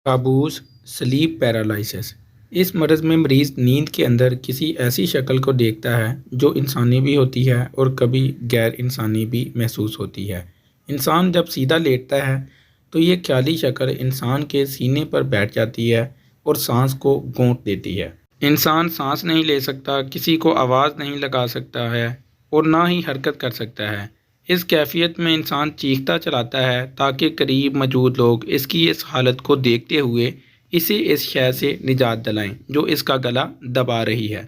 Qaboos sleep paralysis. इस मर्ज़ में मरीज़ नींद के अंदर किसी ऐसी शक्ल को देखता है जो इंसानी भी होती है और कभी गैर इंसानी भी महसूस होती है। इंसान जब सीधा लेटता है तो ये ख्याली शक्ल इंसान के सीने पर बैठ जाती है और सांस को गूंथ देती है। इंसान सांस नहीं ले सकता, किसी को आवाज़ नहीं लगा सकता है और ना ही हरकत कर सकता है। इस कैफियत में इंसान चीखता चलाता है ताकि करीब मौजूद लोग इसकी इस हालत को देखते हुए इसे इस शय से निजात दिलाएं जो इसका गला दबा रही है,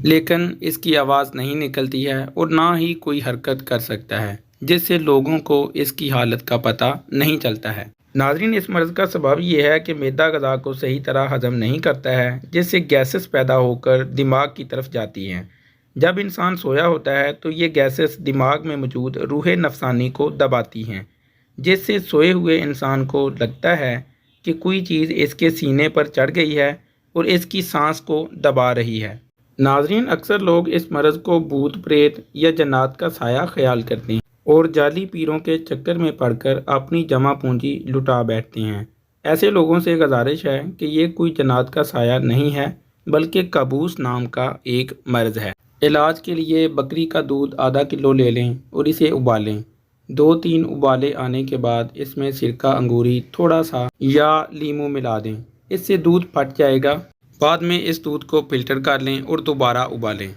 लेकिन इसकी आवाज़ नहीं निकलती है और ना ही कोई हरकत कर सकता है, जिससे लोगों को इसकी हालत का पता नहीं चलता है। नाज़रीन, इस मर्ज़ का सबब यह है कि मैदा ग़ज़ा को सही तरह हज़म नहीं करता है, जिससे गैसेस पैदा होकर दिमाग की तरफ जाती हैं। जब इंसान सोया होता है तो ये गैसेस दिमाग में मौजूद रूह नफसानी को दबाती हैं, जिससे सोए हुए इंसान को लगता है कि कोई चीज़ इसके सीने पर चढ़ गई है और इसकी सांस को दबा रही है। नाज़रीन, अक्सर लोग इस मर्ज़ को भूत प्रेत या जन्नात का साया ख्याल करते हैं और जाली पीरों के चक्कर में पड़कर अपनी जमा पूंजी लुटा बैठते हैं। ऐसे लोगों से गुजारिश है कि ये कोई जन्नात का साया नहीं है बल्कि काबूस नाम का एक मर्ज़ है। इलाज के लिए बकरी का दूध आधा किलो ले लें और इसे उबालें। 2-3 उबाले आने के बाद इसमें सिरका, अंगूरी थोड़ा सा या लीमू मिला दें, इससे दूध फट जाएगा। बाद में इस दूध को फिल्टर कर लें और दोबारा उबालें।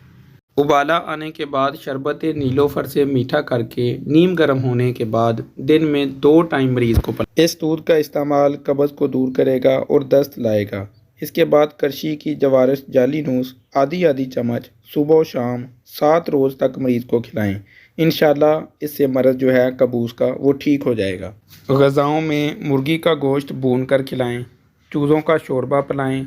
उबाला आने के बाद शरबत नीलोफर से मीठा करके नीम गर्म होने के बाद दिन में 2 टाइम मरीज़ को पिलाएं। इस दूध का इस्तेमाल कब्ज़ को दूर करेगा और दस्त लाएगा। इसके बाद करशी की जवारिश जाली नूस आधी चम्मच सुबह शाम 7 रोज़ तक मरीज़ को खिलाएं। इंशाल्लाह इससे मर्ज़ जो है काबूस का वो ठीक हो जाएगा। ग़ज़ाओं में मुर्गी का गोश्त भून कर खिलाएं, चूज़ों का शोरबा पिलाएं।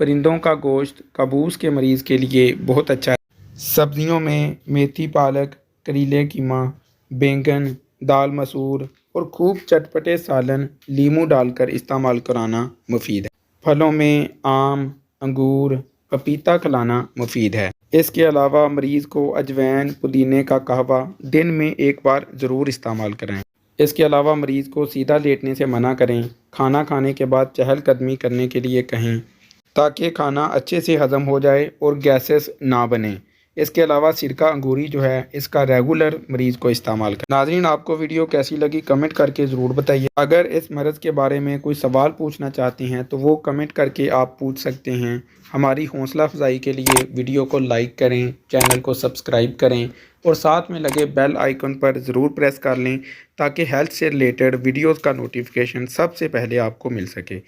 परिंदों का गोश्त काबूस के मरीज़ के लिए बहुत अच्छा है। सब्ज़ियों में मेथी, पालक, करेले, कीमा, बैंगन, दाल मसूर और खूब चटपटे सालन लीमू डालकर इस्तेमाल कराना मुफीद है। फलों में आम, अंगूर, पपीता खिलाना मुफीद है। इसके अलावा मरीज़ को अजवैन, पुदीने का कहवा दिन में 1 बार ज़रूर इस्तेमाल करें। इसके अलावा मरीज़ को सीधा लेटने से मना करें। खाना खाने के बाद चहलकदमी करने के लिए कहें ताकि खाना अच्छे से हज़म हो जाए और गैसेस ना बने। इसके अलावा सिरका अंगूरी जो है इसका रेगुलर मरीज़ को इस्तेमाल करें। नाज़रीन, आपको वीडियो कैसी लगी कमेंट करके ज़रूर बताइए। अगर इस मर्ज़ के बारे में कोई सवाल पूछना चाहते हैं तो वो कमेंट करके आप पूछ सकते हैं। हमारी हौसला अफजाई के लिए वीडियो को लाइक करें, चैनल को सब्सक्राइब करें और साथ में लगे बेल आइकन पर ज़रूर प्रेस कर लें ताकि हेल्थ से रिलेटेड वीडियोज़ का नोटिफिकेशन सबसे पहले आपको मिल सके।